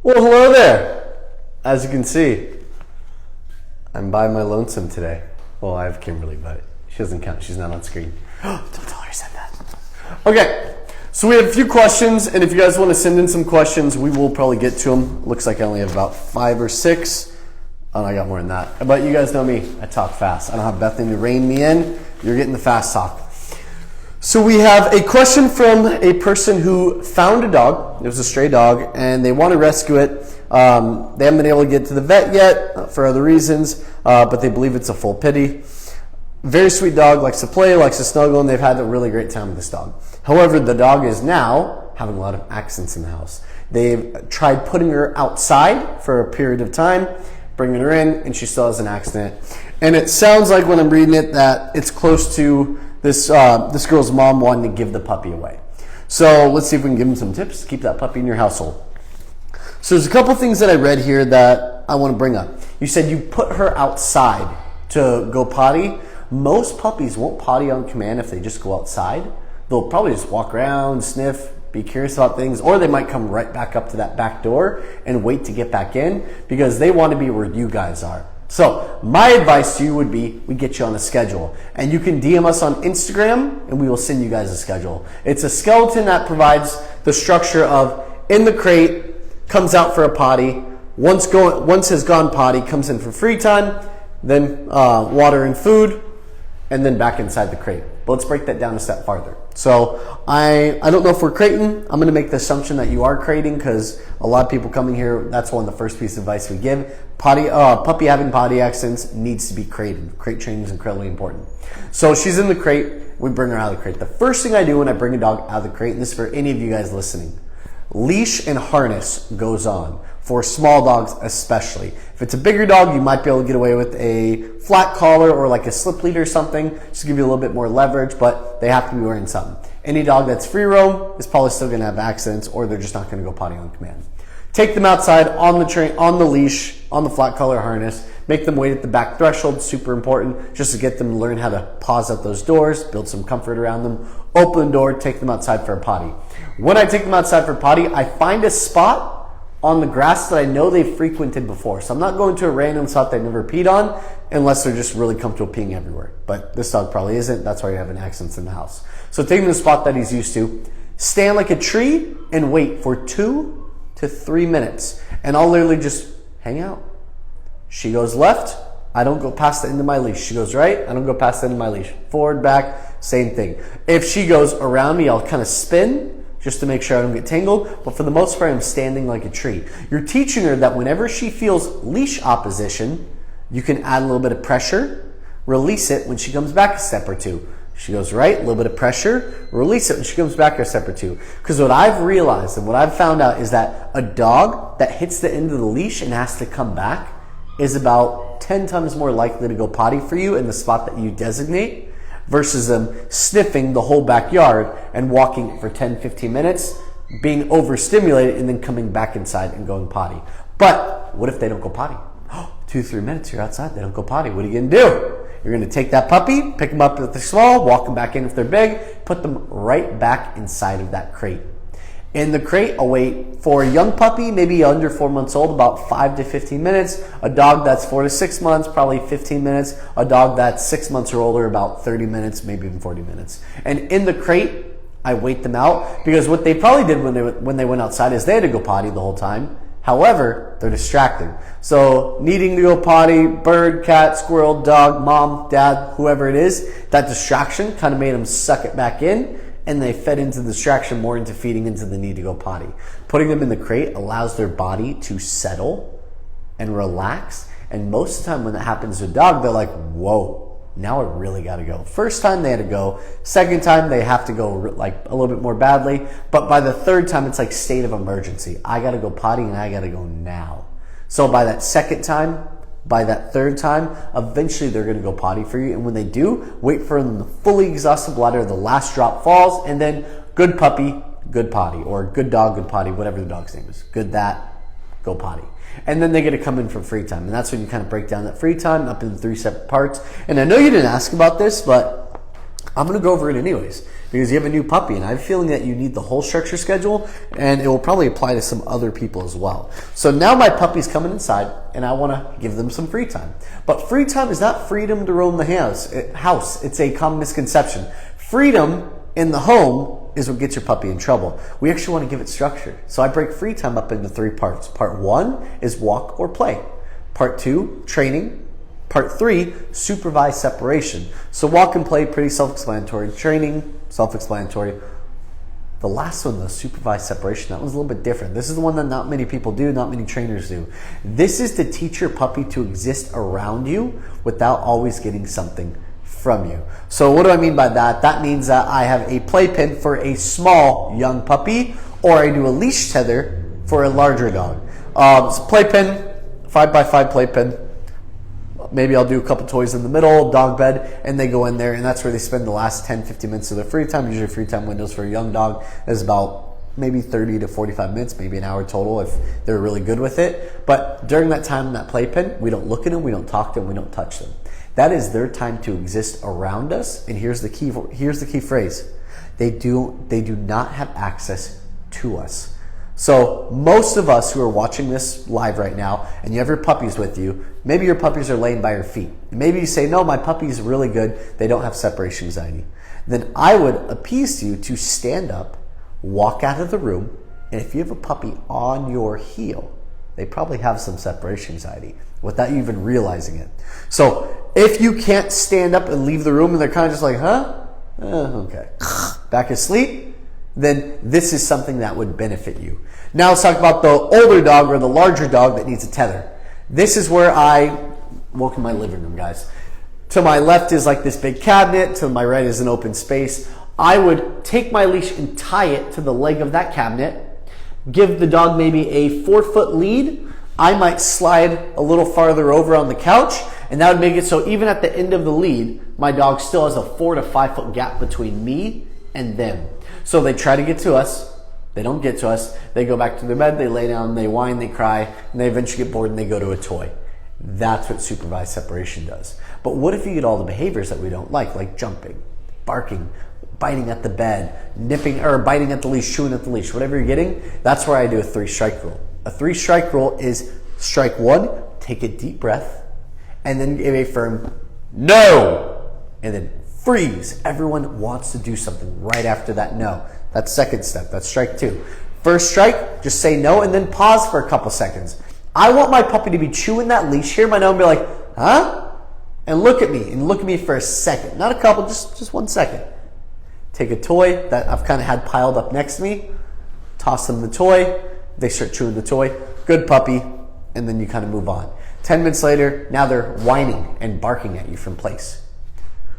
Well, hello there. As you can see, I'm by my lonesome today. Well, I have Kimberly, but she doesn't count. She's not on screen. Don't tell her I said that. Okay, so we have a few questions, and if you guys want to send in some questions, we will probably get to them. Looks like I only have about 5 or 6. Oh, I got more than that. But you guys know me. I talk fast. I don't have Bethany to rein me in. You're getting the fast talk. So we have a question from a person who found a dog. It was a stray dog, and they want to rescue it. They haven't been able to get to the vet yet for other reasons, but they believe it's a full pity. Very sweet dog, likes to play, likes to snuggle, and they've had a really great time with this dog. However, the dog is now having a lot of accidents in the house. They've tried putting her outside for a period of time, bringing her in, and she still has an accident. And it sounds like when I'm reading it that it's close to this girl's mom wanting to give the puppy away. So let's see if we can give them some tips to keep that puppy in your household. So there's a couple things that I read here that I want to bring up. You said you put her outside to go potty. Most puppies won't potty on command if they just go outside. They'll probably just walk around, sniff, be curious about things, or they might come right back up to that back door and wait to get back in because they want to be where you guys are. So my advice to you would be we get you on a schedule, and you can DM us on Instagram and we will send you guys a schedule. It's a skeleton that provides the structure of in the crate, comes out for a potty, once has gone potty, comes in for free time, then water and food, and then back inside the crate. But let's break that down a step farther. So I don't know if we're crating. I'm going to make the assumption that you are crating because a lot of people coming here, that's one of the first pieces of advice we give. Puppy having potty accidents needs to be crated. Crate training is incredibly important. So she's in the crate. We bring her out of the crate. The first thing I do when I bring a dog out of the crate, and this is for any of you guys listening, leash and harness goes on. For small dogs especially. If it's a bigger dog, you might be able to get away with a flat collar or like a slip lead or something, just to give you a little bit more leverage, but they have to be wearing something. Any dog that's free roam is probably still going to have accidents, or they're just not going to go potty on command. Take them outside on the leash, on the flat collar harness, make them wait at the back threshold, super important, just to get them to learn how to pause at those doors, build some comfort around them, open the door, take them outside for a potty. When I take them outside for potty, I find a spot on the grass that I know they've frequented before. So I'm not going to a random spot they've never peed on unless they're just really comfortable peeing everywhere. But this dog probably isn't. That's why you're having accidents in the house. So take him to the spot that he's used to. Stand like a tree and wait for 2 to 3 minutes. And I'll literally just hang out. She goes left, I don't go past the end of my leash. She goes right, I don't go past the end of my leash. Forward, back, same thing. If she goes around me, I'll kind of spin just to make sure I don't get tangled, but for the most part, I'm standing like a tree. You're teaching her that whenever she feels leash opposition, you can add a little bit of pressure, release it when she comes back a step or two. She goes right, a little bit of pressure, release it when she comes back a step or two. Because what I've realized and what I've found out is that a dog that hits the end of the leash and has to come back is about 10 times more likely to go potty for you in the spot that you designate versus them sniffing the whole backyard and walking for 10, 15 minutes, being overstimulated, and then coming back inside and going potty. But what if they don't go potty? 2, 3 minutes, you're outside, they don't go potty. What are you going to do? You're going to take that puppy, pick them up if they're small, walk them back in if they're big, put them right back inside of that crate. In the crate, I'll wait for a young puppy, maybe under 4 months old, about 5 to 15 minutes. A dog that's 4 to 6 months, probably 15 minutes. A dog that's 6 months or older, about 30 minutes, maybe even 40 minutes. And in the crate, I wait them out because what they probably did when they went outside is they had to go potty the whole time. However, they're distracted. So needing to go potty, bird, cat, squirrel, dog, mom, dad, whoever it is, that distraction kind of made them suck it back in. And they fed into the distraction more into feeding into the need to go potty. Putting them in the crate allows their body to settle and relax. And most of the time when that happens to a dog, they're like, whoa, now I really got to go. First time they had to go. Second time they have to go like a little bit more badly. But by the third time, it's like state of emergency. I got to go potty and I got to go now. So by that second time, by that third time, eventually they're going to go potty for you. And when they do, wait for them to fully exhaust the bladder, the last drop falls, and then good puppy, good potty, or good dog, good potty, whatever the dog's name is. Good that, go potty. And then they get to come in for free time. And that's when you kind of break down that free time up into 3 separate parts. And I know you didn't ask about this, but I'm going to go over it anyways because you have a new puppy and I have a feeling that you need the whole structure schedule, and it will probably apply to some other people as well. So now my puppy's coming inside and I want to give them some free time. But free time is not freedom to roam the house. It's a common misconception. Freedom in the home is what gets your puppy in trouble. We actually want to give it structure. So I break free time up into 3 parts. Part 1 is walk or play. Part 2, training. Part 3, supervised separation. So walk and play, pretty self-explanatory. Training, self-explanatory. The last one, the supervised separation, that one's a little bit different. This is the one that not many people do, not many trainers do. This is to teach your puppy to exist around you without always getting something from you. So what do I mean by that? That means that I have a playpen for a small young puppy, or I do a leash tether for a larger dog. So playpen, 5x5 playpen. Maybe I'll do a couple toys in the middle, dog bed, and they go in there, and that's where they spend the last 10-15 minutes of their free time. Usually free time windows for a young dog is about maybe 30 to 45 minutes, maybe an hour total if they're really good with it. But during that time in that playpen, we don't look at them, we don't talk to them, we don't touch them. That is their time to exist around us, and here's the key phrase. They do not have access to us. So most of us who are watching this live right now, and you have your puppies with you, maybe your puppies are laying by your feet. Maybe you say, no, my puppy's really good. They don't have separation anxiety. Then I would appease you to stand up, walk out of the room, and if you have a puppy on your heel, they probably have some separation anxiety without you even realizing it. So if you can't stand up and leave the room and they're kind of just like, huh? Okay. Back asleep, then this is something that would benefit you. Now let's talk about the older dog or the larger dog that needs a tether. This is where welcome my living room, guys. To my left is like this big cabinet. To my right is an open space. I would take my leash and tie it to the leg of that cabinet. Give the dog maybe a 4-foot lead. I might slide a little farther over on the couch, and that would make it so even at the end of the lead, my dog still has a 4 to 5 foot gap between me and them. So they try to get to us. They don't get to us. They go back to their bed, they lay down, they whine, they cry, and they eventually get bored and they go to a toy. That's what supervised separation does. But what if you get all the behaviors that we don't like jumping, barking, biting at the bed, nipping or biting at the leash, chewing at the leash, whatever you're getting? That's where I do a 3-strike rule. A 3-strike rule is strike 1, take a deep breath, and then give a firm no, and then freeze. Everyone wants to do something right after that no. That's second step. That's strike 2. First strike, just say no and then pause for a couple seconds. I want my puppy to be chewing that leash, hear my no and be like, huh? And look at me for a second. Not a couple, just 1 second. Take a toy that I've kind of had piled up next to me, toss them the toy, they start chewing the toy, good puppy, and then you kind of move on. 10 minutes later, now they're whining and barking at you from place.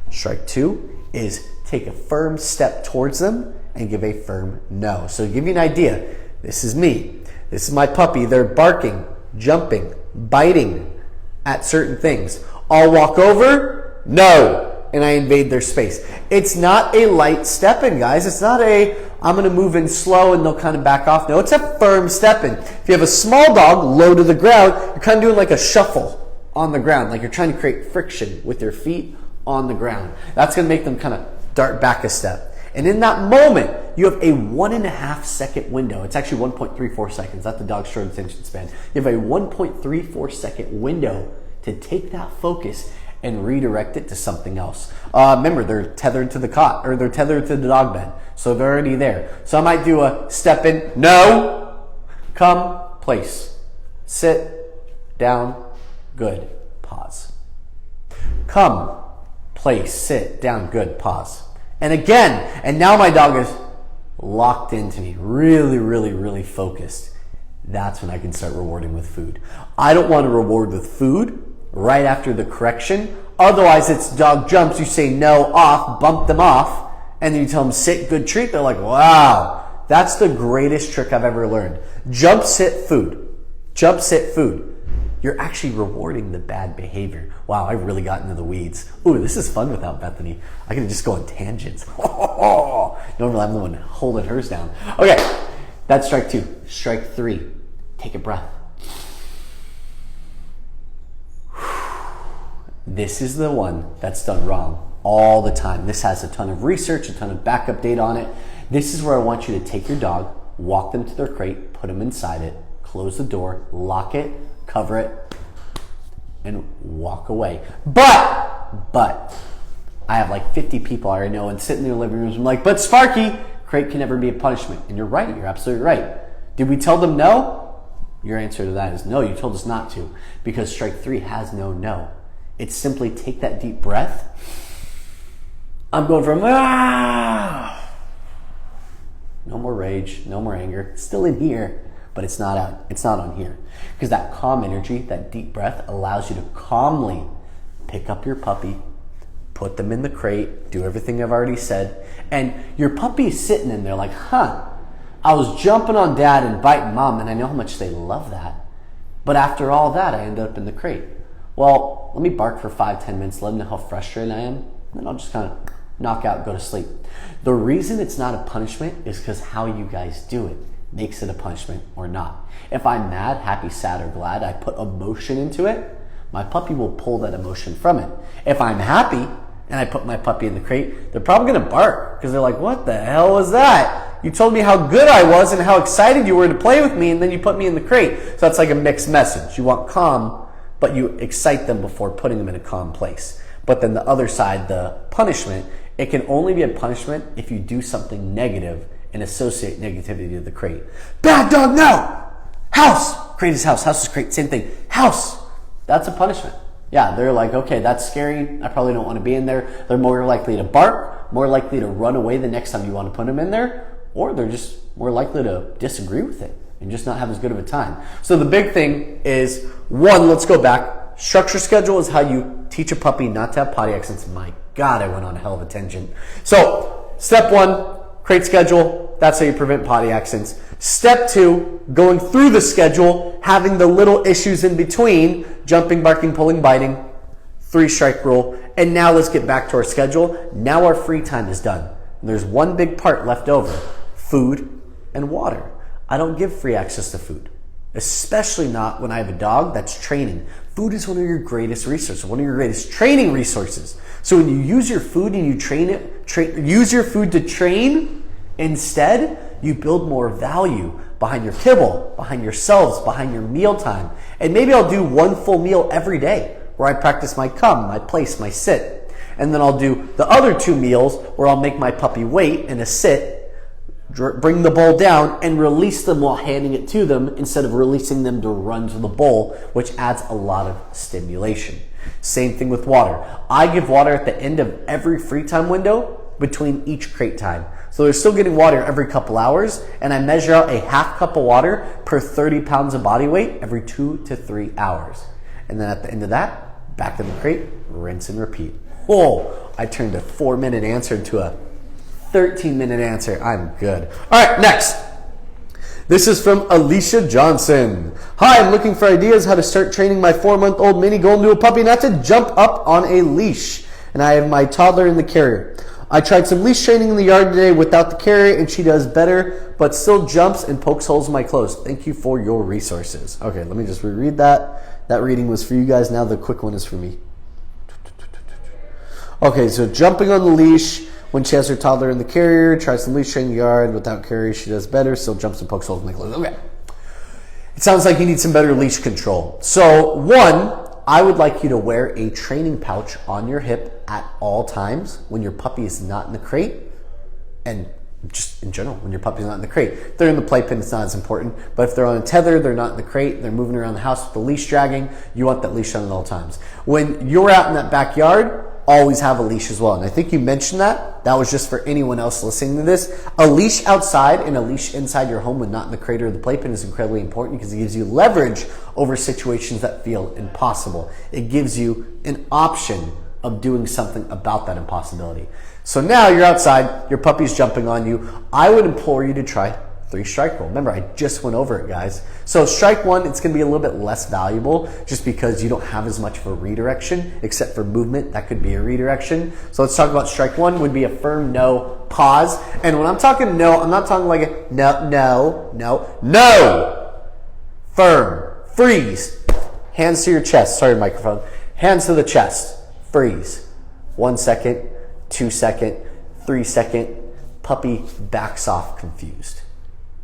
Strike 2 is take a firm step towards them and give a firm no. So to give you an idea, this is me. This is my puppy. They're barking, jumping, biting at certain things. I'll walk over, no, and I invade their space. It's not a light step in, guys. It's not I'm going to move in slow and they'll kind of back off. No, it's a firm step in. If you have a small dog low to the ground, you're kind of doing like a shuffle on the ground, like you're trying to create friction with your feet on the ground. That's going to make them kind of dart back a step. And in that moment, you have a 1.5 second window. It's actually 1.34 seconds. That's the dog's short attention span. You have a 1.34 second window to take that focus and redirect it to something else. Remember, they're tethered to the cot, or they're tethered to the dog bed. So they're already there. So I might do a step in, no, come, place, sit, down, good, pause. Come, place, sit, down, good, pause. And again, and now my dog is locked into me, really, really, really focused. That's when I can start rewarding with food. I don't want to reward with food right after the correction. Otherwise, it's dog jumps, you say no, off, bump them off, and then you tell them sit, good treat. They're like, wow, that's the greatest trick I've ever learned. Jump, sit, food. Jump, sit, food. You're actually rewarding the bad behavior. Wow, I really got into the weeds. Ooh, this is fun without Bethany. I can just go on tangents. Normally I'm the one holding hers down. Okay, that's strike 2. Strike 3, take a breath. This is the one that's done wrong all the time. This has a ton of research, a ton of backup data on it. This is where I want you to take your dog, walk them to their crate, put them inside it, close the door, lock it, cover it, and walk away. But I have like 50 people I already know and sit in their living rooms. I'm like, but Sparky, crate can never be a punishment. And you're right, you're absolutely right. Did we tell them no? Your answer to that is no, you told us not to, because strike 3 has no. It's simply take that deep breath. I'm going from no more rage, no more anger. It's still in here, but it's not out. It's not on here. Because that calm energy, that deep breath allows you to calmly pick up your puppy, put them in the crate, do everything I've already said, and your puppy is sitting in there like, I was jumping on dad and biting mom, and I know how much they love that. But after all that, I ended up in the crate. Well, let me bark for 5-10 minutes, let them know how frustrated I am, and then I'll just kind of knock out and go to sleep. The reason it's not a punishment is because how you guys do it makes it a punishment or not. If I'm mad, happy, sad, or glad, I put emotion into it, my puppy will pull that emotion from it. If I'm happy and I put my puppy in the crate, they're probably gonna bark because they're like, what the hell was that? You told me how good I was and how excited you were to play with me, and then you put me in the crate. So that's like a mixed message. You want calm, but you excite them before putting them in a calm place. But then the other side, the punishment, it can only be a punishment if you do something negative and associate negativity to the crate. Bad dog, no! House! Crate is house. House is crate. Same thing. House! That's a punishment. Yeah, they're like, okay, that's scary. I probably don't want to be in there. They're more likely to bark, more likely to run away the next time you want to put them in there, or they're just more likely to disagree with it and just not have as good of a time. So the big thing is, one, let's go back. Structure schedule is how you teach a puppy not to have potty accidents. My God, I went on a hell of a tangent. So step 1, crate schedule. That's how you prevent potty accidents. Step 2, going through the schedule, having the little issues in between, jumping, barking, pulling, biting, 3 strike rule. And now let's get back to our schedule. Now our free time is done. And there's one big part left over, food and water. I don't give free access to food, especially not when I have a dog that's training. Food is one of your greatest resources, one of your greatest training resources. So when you use your food and you use your food to train instead, you build more value behind your kibble, behind yourselves, behind your mealtime. And maybe I'll do one full meal every day where I practice my come, my place, my sit. And then I'll do the other 2 meals where I'll make my puppy wait in a sit, bring the bowl down, and release them while handing it to them instead of releasing them to run to the bowl, which adds a lot of stimulation. Same thing with water. I give water at the end of every free time window between each crate time. So they're still getting water every couple hours, and I measure out a half cup of water per 30 pounds of body weight every 2 to 3 hours. And then at the end of that, back in the crate, rinse and repeat. Oh, I turned a 4-minute answer into a 13-minute answer. I'm good. All right, next. This is from Alicia Johnson. Hi, I'm looking for ideas how to start training my 4-month-old Mini Goldendoodle puppy not to jump up on a leash. And I have my toddler in the carrier. I tried some leash training in the yard today without the carrier, and she does better, but still jumps and pokes holes in my clothes. Thank you for your resources. Okay, let me just reread that. That reading was for you guys. Now the quick one is for me. Okay, so jumping on the leash when she has her toddler in the carrier, tries some leash training in the yard without carrier, she does better, still jumps and pokes holes in my clothes. Okay. It sounds like you need some better leash control. So 1, I would like you to wear a training pouch on your hip at all times when your puppy is not in the crate, and just in general, when your puppy's not in the crate. If they're in the playpen, it's not as important, but if they're on a tether, they're not in the crate, they're moving around the house with the leash dragging, you want that leash on at all times. When you're out in that backyard, always have a leash as well. And I think you mentioned that. That was just for anyone else listening to this. A leash outside and a leash inside your home when not in the crate or the playpen is incredibly important because it gives you leverage over situations that feel impossible. It gives you an option of doing something about that impossibility. So now you're outside, your puppy's jumping on you. I would implore you to try 3 strike rule. Remember, I just went over it, guys. So strike 1, it's going to be a little bit less valuable just because you don't have as much of a redirection, except for movement. That could be a redirection. So let's talk about strike 1 would be a firm no, pause. And when I'm talking no, I'm not talking like a no. Firm, freeze, hands to your chest. Sorry, microphone. Hands to the chest. freeze. 1 second, 2 second, 3 second, puppy backs off confused.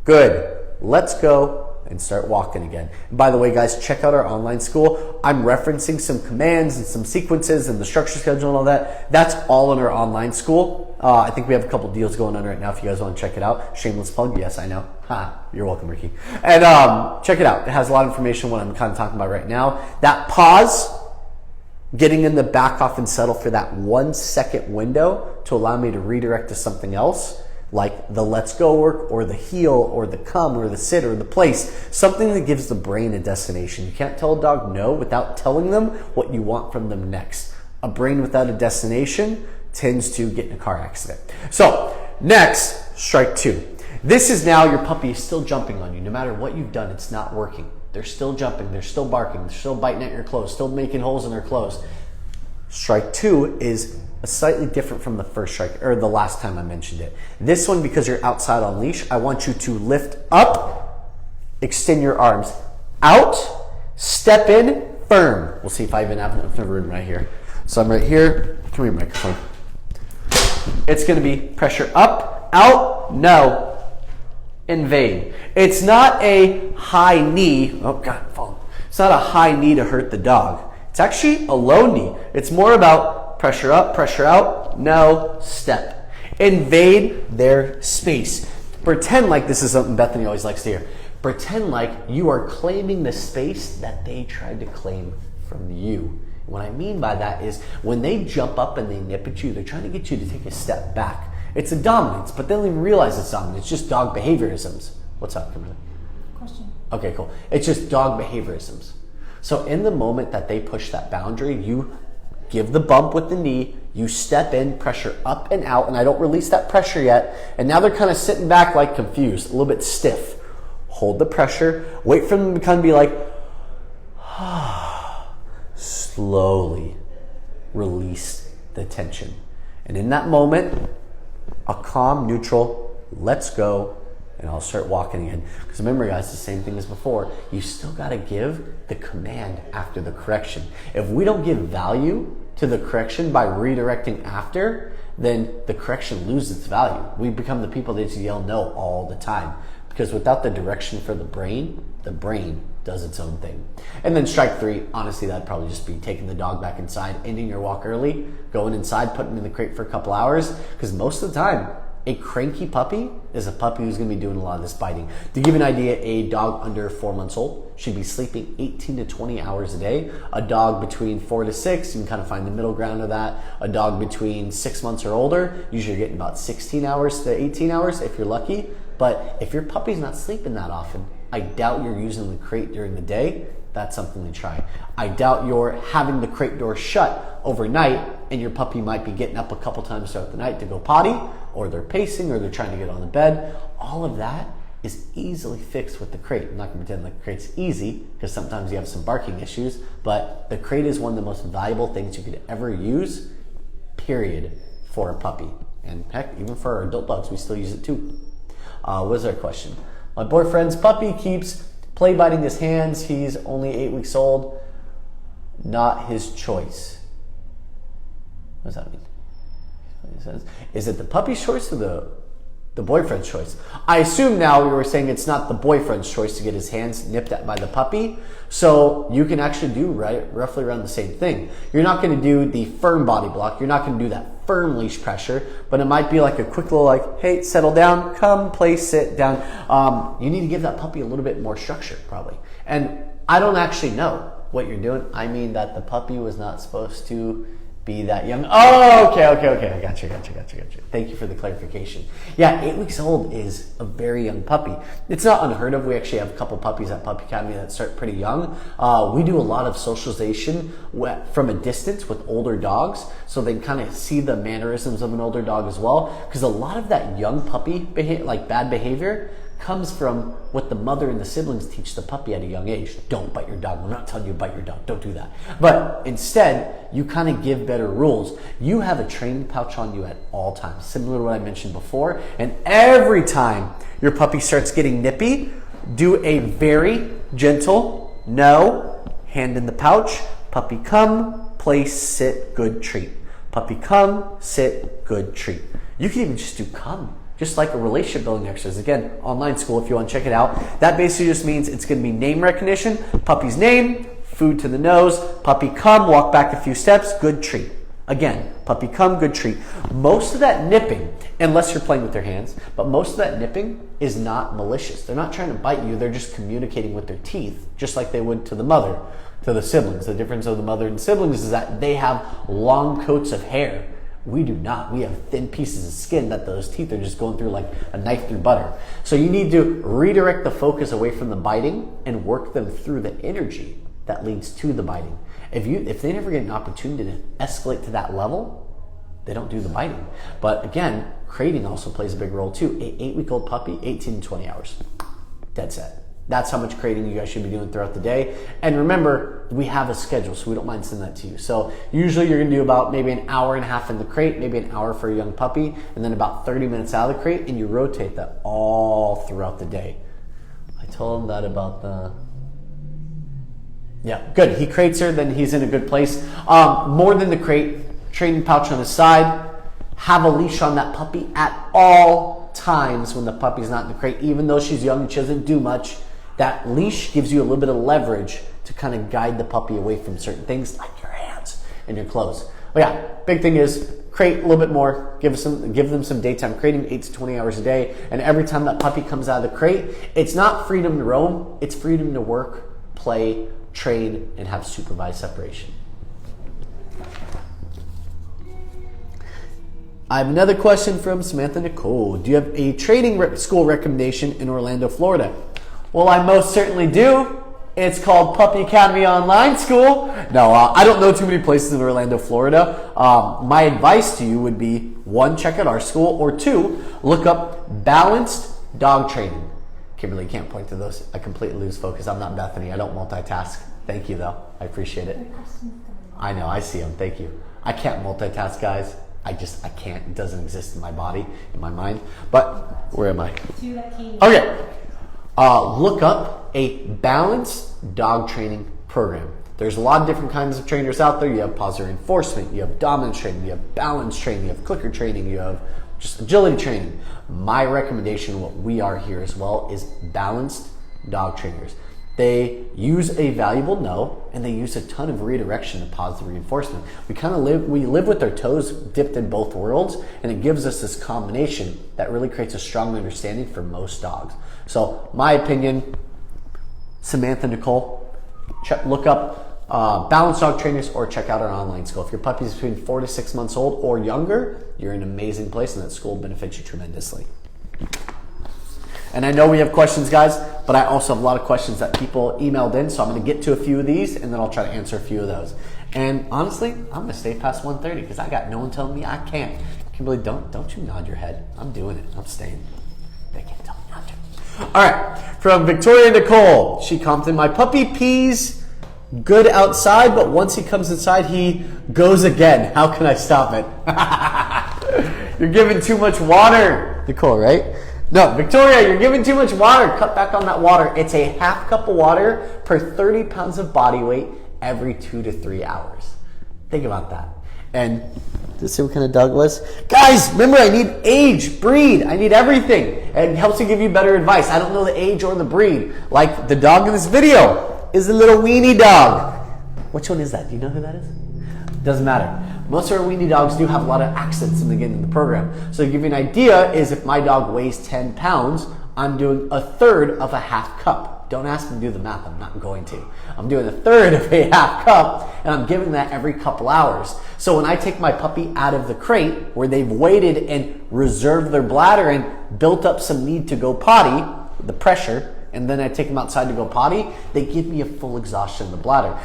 Good, let's go and start walking again. And by the way, guys, check out our online school. I'm referencing some commands and some sequences and the structure schedule and all that. That's all in our online school. I think we have a couple deals going on right now if you guys want to check it out. Shameless plug, yes, I know. Ha, you're welcome, Ricky. And check it out. It has a lot of information what I'm kind of talking about right now. That pause, getting in the back off and settle for that 1 second window to allow me to redirect to something else, like the let's go work or the heel or the come or the sit or the place, something that gives the brain a destination. You can't tell a dog no without telling them what you want from them next. A brain without a destination tends to get in a car accident. So next, strike 2. This is now your puppy is still jumping on you. No matter what you've done, it's not working. They're still jumping, they're still barking, they're still biting at your clothes, still making holes in their clothes. Strike 2 is slightly different from the first strike, or the last time I mentioned it. This one, because you're outside on leash, I want you to lift up, extend your arms out, step in, firm. We'll see if I even have enough room right here. So I'm right here. Come here, microphone. It's going to be pressure up, out, no, invade. It's not a high knee. Oh, God, fall. It's not a high knee to hurt the dog. It's actually a low knee. It's more about pressure up, pressure out, no, step. Invade their space. Pretend like this is something Bethany always likes to hear. Pretend like you are claiming the space that they tried to claim from you. What I mean by that is when they jump up and they nip at you, they're trying to get you to take a step back. It's a dominance, but they don't even realize it's dominance. It's just dog behaviorisms. What's up, Kimberly? Question. Okay, cool. It's just dog behaviorisms. So in the moment that they push that boundary, you give the bump with the knee, you step in, pressure up and out, and I don't release that pressure yet. And now they're kind of sitting back like confused, a little bit stiff. Hold the pressure, wait for them to kind of be like, slowly release the tension. And in that moment, a calm, neutral, let's go, and I'll start walking again. Because remember, guys, the same thing as before. You still got to give the command after the correction. If we don't give value to the correction by redirecting after, then the correction loses its value. We become the people that just yell no all the time. Because without the direction for the brain does its own thing. And then strike 3, honestly, that'd probably just be taking the dog back inside, ending your walk early, going inside, putting him in the crate for a couple hours. Because most of the time, a cranky puppy is a puppy who's going to be doing a lot of this biting. To give you an idea, a dog under 4 months old should be sleeping 18 to 20 hours a day. A dog between 4 to 6, you can kind of find the middle ground of that. A dog between 6 months or older, usually you're getting about 16 hours to 18 hours if you're lucky. But if your puppy's not sleeping that often, I doubt you're using the crate during the day. That's something to try. I doubt you're having the crate door shut overnight and your puppy might be getting up a couple times throughout the night to go potty, or they're pacing, or they're trying to get on the bed. All of that is easily fixed with the crate. I'm not going to pretend like the crate's easy, because sometimes you have some barking issues, but the crate is one of the most valuable things you could ever use, period, for a puppy. And heck, even for our adult dogs, we still use it too. What is our question? My boyfriend's puppy keeps play biting his hands. He's only 8 weeks old. Not his choice. What does that mean? Is it the puppy's choice or the boyfriend's choice? I assume now we were saying it's not the boyfriend's choice to get his hands nipped at by the puppy. So you can actually do roughly around the same thing. You're not going to do the firm body block. You're not going to do that firm leash pressure, but it might be like a quick little like, hey, settle down, come, play, sit down. You need to give that puppy a little bit more structure probably. And I don't actually know what you're doing. I mean that the puppy was not supposed to be that young. Oh, okay. I got you. Thank you for the clarification. Yeah, 8 weeks old is a very young puppy. It's not unheard of. We actually have a couple puppies at Puppy Academy that start pretty young. We do a lot of socialization from a distance with older dogs, so they can kind of see the mannerisms of an older dog as well. Because a lot of that young puppy like bad behavior comes from what the mother and the siblings teach the puppy at a young age. Don't bite your dog. We're not telling you to bite your dog. Don't do that. But instead, you kind of give better rules. You have a training pouch on you at all times, similar to what I mentioned before. And every time your puppy starts getting nippy, do a very gentle no, hand in the pouch, puppy come, place, sit, good, treat. Puppy come, sit, good, treat. You can even just do come, just like a relationship building exercise. Again, online school if you want to check it out. That basically just means it's going to be name recognition, puppy's name, food to the nose, puppy come, walk back a few steps, good treat. Again, puppy come, good treat. Most of that nipping, unless you're playing with their hands, but most of that nipping is not malicious. They're not trying to bite you, they're just communicating with their teeth, just like they would to the mother, to the siblings. The difference of the mother and siblings is that they have long coats of hair. We do not. We have thin pieces of skin that those teeth are just going through like a knife through butter. So you need to redirect the focus away from the biting and work them through the energy that leads to the biting. If they never get an opportunity to escalate to that level, they don't do the biting. But again, crating also plays a big role too. An 8-week-old puppy, 18 to 20 hours. Dead set. That's how much crating you guys should be doing throughout the day. And remember, we have a schedule, so we don't mind sending that to you. So usually you're gonna do about maybe an hour and a half in the crate, maybe an hour for a young puppy, and then about 30 minutes out of the crate, and you rotate that all throughout the day. I told him that about the... Yeah, good. He crates her, then he's in a good place. More than the crate, training pouch on the side. Have a leash on that puppy at all times when the puppy's not in the crate. Even though she's young and she doesn't do much, that leash gives you a little bit of leverage to kind of guide the puppy away from certain things like your hands and your clothes. But yeah, big thing is crate a little bit more. Give them some daytime crating, 8 to 20 hours a day. And every time that puppy comes out of the crate, it's not freedom to roam. It's freedom to work, play, train, and have supervised separation. I have another question from Samantha Nicole. Do you have a training school recommendation in Orlando, Florida? Well, I most certainly do. It's called Puppy Academy Online School. No, I don't know too many places in Orlando, Florida. My advice to you would be, 1, check out our school, or 2, look up Balanced Dog Training. Kimberly can't point to those. I completely lose focus. I'm not Bethany. I don't multitask. Thank you, though. I appreciate it. I know. I see them. Thank you. I can't multitask, guys. I can't. It doesn't exist in my body, in my mind. But where am I? Okay. Look up a balanced dog training program. There's a lot of different kinds of trainers out there. You have positive reinforcement, you have dominance training, you have balance training, you have clicker training, you have just agility training. My recommendation, what we are here as well, is balanced dog trainers. They use a valuable no, and they use a ton of redirection and positive reinforcement. We live with our toes dipped in both worlds, and it gives us this combination that really creates a strong understanding for most dogs. So my opinion, Samantha Nicole, look up balanced dog trainers or check out our online school. If your puppy is between 4 to 6 months old or younger, you're in an amazing place, and that school benefits you tremendously. And I know we have questions, guys, but I also have a lot of questions that people emailed in, so I'm going to get to a few of these, and then I'll try to answer a few of those. And honestly, I'm going to stay past 1:30 because I got no one telling me I can't. Kimberly, don't you nod your head. I'm doing it. I'm staying. They can't tell me not to. All right, from Victoria Nicole. She commented, my puppy pees good outside, but once he comes inside, he goes again. How can I stop it? You're giving too much water. Nicole, right? No, Victoria, you're giving too much water. Cut back on that water. It's a half cup of water per 30 pounds of body weight every 2 to 3 hours. Think about that. And let's see what kind of dog it was. Guys, remember, I need age, breed. I need everything. It helps to give you better advice. I don't know the age or the breed. Like the dog in this video is a little weenie dog. Which one is that? Do you know who that is? Doesn't matter. Most of our weenie dogs do have a lot of accidents in the beginning of the program. So to give you an idea is if my dog weighs 10 pounds, I'm doing a third of a half cup. Don't ask me to do the math, I'm not going to. I'm doing a third of a half cup, and I'm giving that every couple hours. So when I take my puppy out of the crate, where they've waited and reserved their bladder and built up some need to go potty, the pressure, and then I take them outside to go potty, they give me a full exhaustion of the bladder.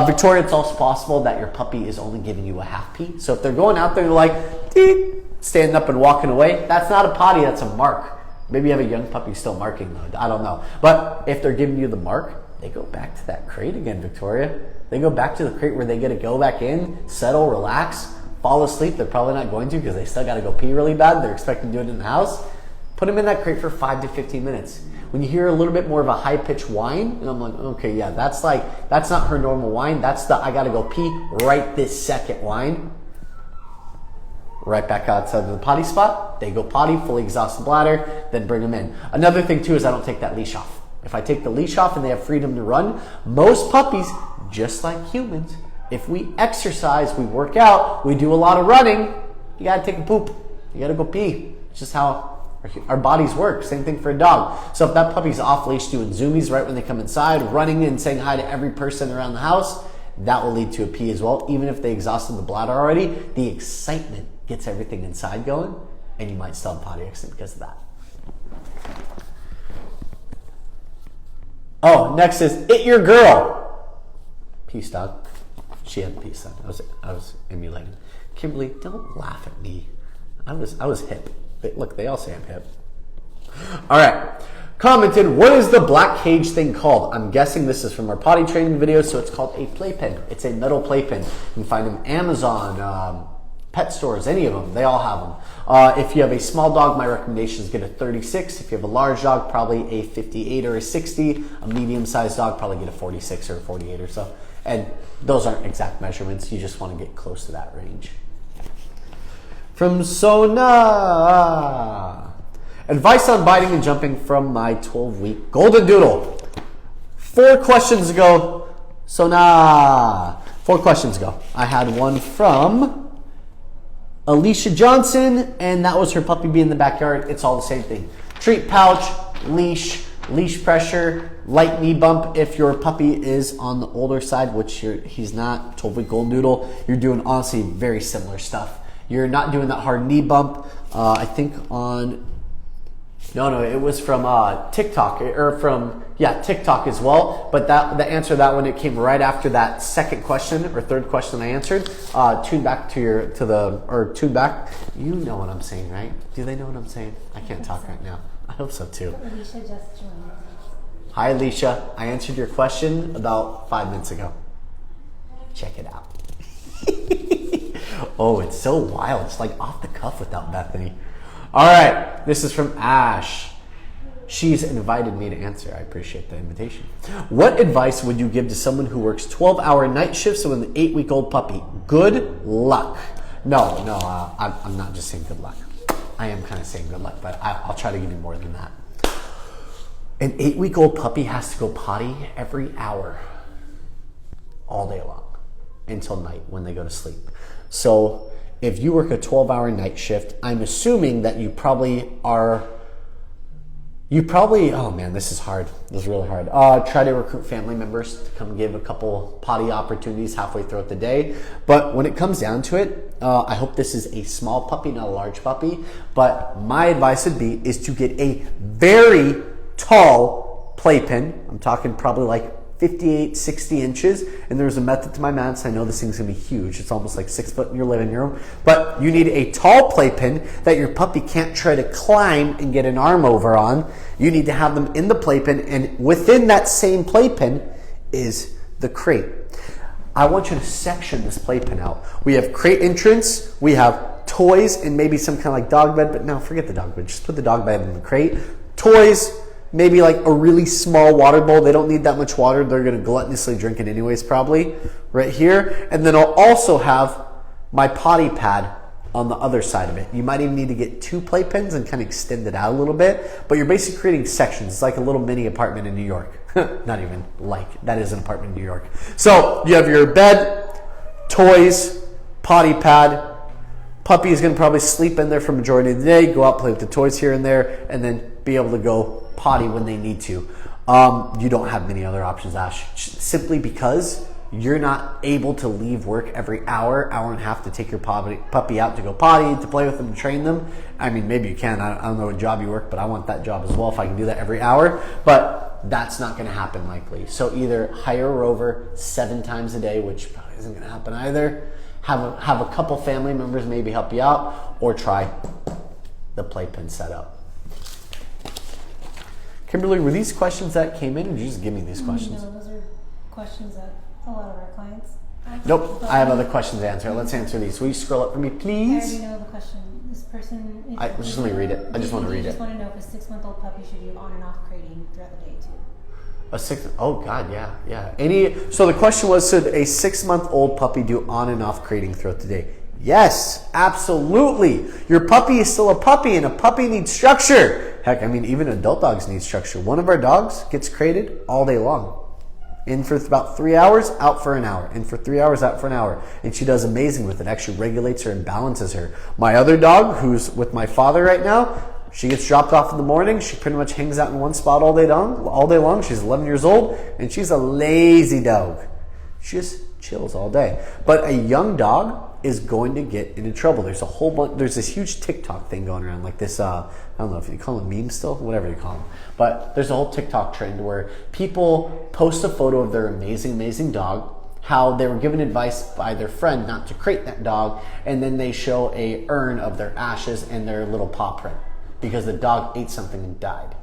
Victoria, it's also possible that your puppy is only giving you a half pee. So if they're going out there, they're like, deep, standing up and walking away, that's not a potty, that's a mark. Maybe you have a young puppy still marking though, I don't know. But if they're giving you the mark, they go back to that crate again, Victoria. They go back to the crate where they get to go back in, settle, relax, fall asleep. They're probably not going to because they still got to go pee really bad. They're expecting to do it in the house. Put them in that crate for 5 to 15 minutes. When you hear a little bit more of a high-pitched whine, and I'm like, okay, yeah, that's not her normal whine. That's the I gotta go pee right this second whine. Right back outside of the potty spot. They go potty, fully exhaust the bladder, then bring them in. Another thing too is I don't take that leash off. If I take the leash off and they have freedom to run, most puppies, just like humans, if we exercise, we work out, we do a lot of running, you gotta take a poop. You gotta go pee. It's just how our bodies work. Same thing for a dog. So if that puppy's off leash doing zoomies right when they come inside, running and saying hi to every person around the house, that will lead to a pee as well. Even if they exhausted the bladder already, the excitement gets everything inside going, and you might still have a potty accident because of that. Oh, next is it your girl. Peace, dog. She had the peace sign. I was emulating. Kimberly, don't laugh at me. I was hip. Look, they all say I'm hip. All right. Commented, what is the black cage thing called? I'm guessing this is from our potty training video, so it's called a playpen. It's a metal playpen. You can find them Amazon, pet stores, any of them. They all have them. If you have a small dog, my recommendation is get a 36. If you have a large dog, probably a 58 or a 60. A medium-sized dog, probably get a 46 or a 48 or so. And those aren't exact measurements. You just want to get close to that range. From Sona. Advice on biting and jumping from my 12-week Goldendoodle. 4 questions ago, Sona. 4 questions ago, I had one from Alicia Johnson, and that was her puppy being in the backyard. It's all the same thing. Treat pouch, leash pressure, light knee bump if your puppy is on the older side, which he's not, 12-week Goldendoodle. You're doing honestly very similar stuff. You're not doing that hard knee bump. I think on, no, it was from TikTok, or from, TikTok as well. But the answer to that one, it came right after that second question or third question I answered. Tune back. You know what I'm saying, right? Do they know what I'm saying? I can't talk right now. I hope so too. Alicia just joined. Hi, Alicia. I answered your question about 5 minutes ago. Check it out. Oh, it's so wild. It's like off the cuff without Bethany. All right. This is from Ash. She's invited me to answer. I appreciate the invitation. What advice would you give to someone who works 12-hour night shifts with an 8-week-old puppy? Good luck. No, I'm not just saying good luck. I am kind of saying good luck, but I'll try to give you more than that. An 8-week-old puppy has to go potty every hour, all day long, until night when they go to sleep. So if you work a 12-hour night shift, I'm assuming that you probably, oh man, this is hard. This is really hard. Try to recruit family members to come give a couple potty opportunities halfway throughout the day. But when it comes down to it, I hope this is a small puppy, not a large puppy. But my advice would be is to get a very tall playpen. I'm talking probably like 58, 60 inches. And there's a method to my madness. I know this thing's gonna be huge. It's almost like 6 foot in your living room. But you need a tall playpen that your puppy can't try to climb and get an arm over on. You need to have them in the playpen, and within that same playpen is the crate. I want you to section this playpen out. We have crate entrance, we have toys, and maybe some kind of like dog bed, but no, forget the dog bed. Just put the dog bed in the crate. Toys, maybe like a really small water bowl. They don't need that much water. They're going to gluttonously drink it anyways, probably. Right here. And then I'll also have my potty pad on the other side of it. You might even need to get 2 playpens and kind of extend it out a little bit. But you're basically creating sections. It's like a little mini apartment in New York. Not even like. That is an apartment in New York. So you have your bed, toys, potty pad. Puppy is going to probably sleep in there for the majority of the day. Go out, play with the toys here and there, and then be able to go potty when they need to. You don't have many other options, Ash, simply because you're not able to leave work every hour and a half to take your puppy out to go potty, to play with them, to train them. I mean, maybe you can. I don't know what job you work, but I want that job as well if I can do that every hour. But that's not going to happen likely. So either hire a rover 7 times a day, which probably isn't going to happen either. Have a couple family members maybe help you out, or try the playpen setup. Kimberly, were these questions that came in, or did you just give me these questions? No, those are questions that a lot of our clients Nope, I have other questions to answer. Let's answer these. Will you scroll up for me, I please? already know the question. This person... Just let me read it. I just want to read it. I just want to know if a 6-month-old puppy should do on and off crating throughout the day too. Oh God, yeah. So the question was, should a 6-month-old puppy do on and off crating throughout the day? Yes, absolutely. Your puppy is still a puppy, and a puppy needs structure. Heck, I mean, even adult dogs need structure. One of our dogs gets crated all day long. In for about 3 hours, out for an hour. In for 3 hours, out for an hour. And she does amazing with it. Actually regulates her and balances her. My other dog, who's with my father right now, she gets dropped off in the morning. She pretty much hangs out in one spot all day long. She's 11 years old, and she's a lazy dog. She just chills all day. But a young dog is going to get into trouble. There's a whole bunch. There's this huge TikTok thing going around, like this. I don't know if you call them memes still, whatever you call them. But there's a whole TikTok trend where people post a photo of their amazing dog, how they were given advice by their friend not to crate that dog, and then they show a urn of their ashes and their little paw print because the dog ate something and died.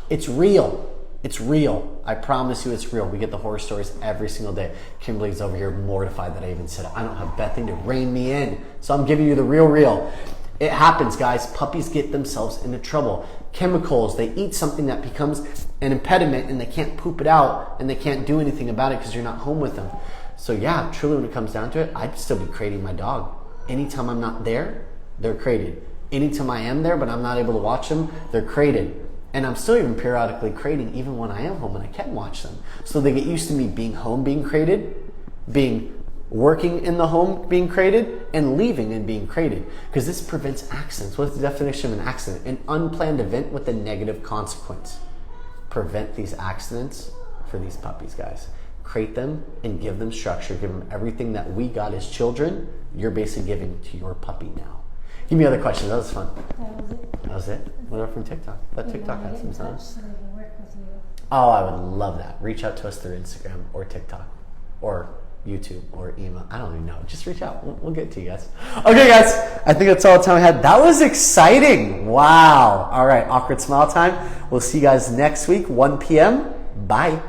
It's real. It's real. I promise you it's real. We get the horror stories every single day. Kimberly's over here mortified that I even said it. I don't have Bethany to rein me in. So I'm giving you the real. It happens, guys. Puppies get themselves into trouble. Chemicals, they eat something that becomes an impediment and they can't poop it out and they can't do anything about it because you're not home with them. So yeah, truly when it comes down to it, I'd still be crating my dog. Anytime I'm not there, they're crated. Anytime I am there but I'm not able to watch them, they're crated. And I'm still even periodically crating even when I am home and I can watch them. So they get used to me being home, being crated, working in the home, being crated, and leaving and being crated. Because this prevents accidents. What's the definition of an accident? An unplanned event with a negative consequence. Prevent these accidents for these puppies, guys. Crate them and give them structure. Give them everything that we got as children. You're basically giving to your puppy now. Give me other questions. That was fun. That was it? What about from TikTok? That TikTok has some sounds. Oh, I would love that. Reach out to us through Instagram or TikTok or YouTube or email. I don't even know. Just reach out. We'll get to you guys. Okay, guys. I think that's all the time I had. That was exciting. Wow. All right. Awkward smile time. We'll see you guys next week, 1 p.m. Bye.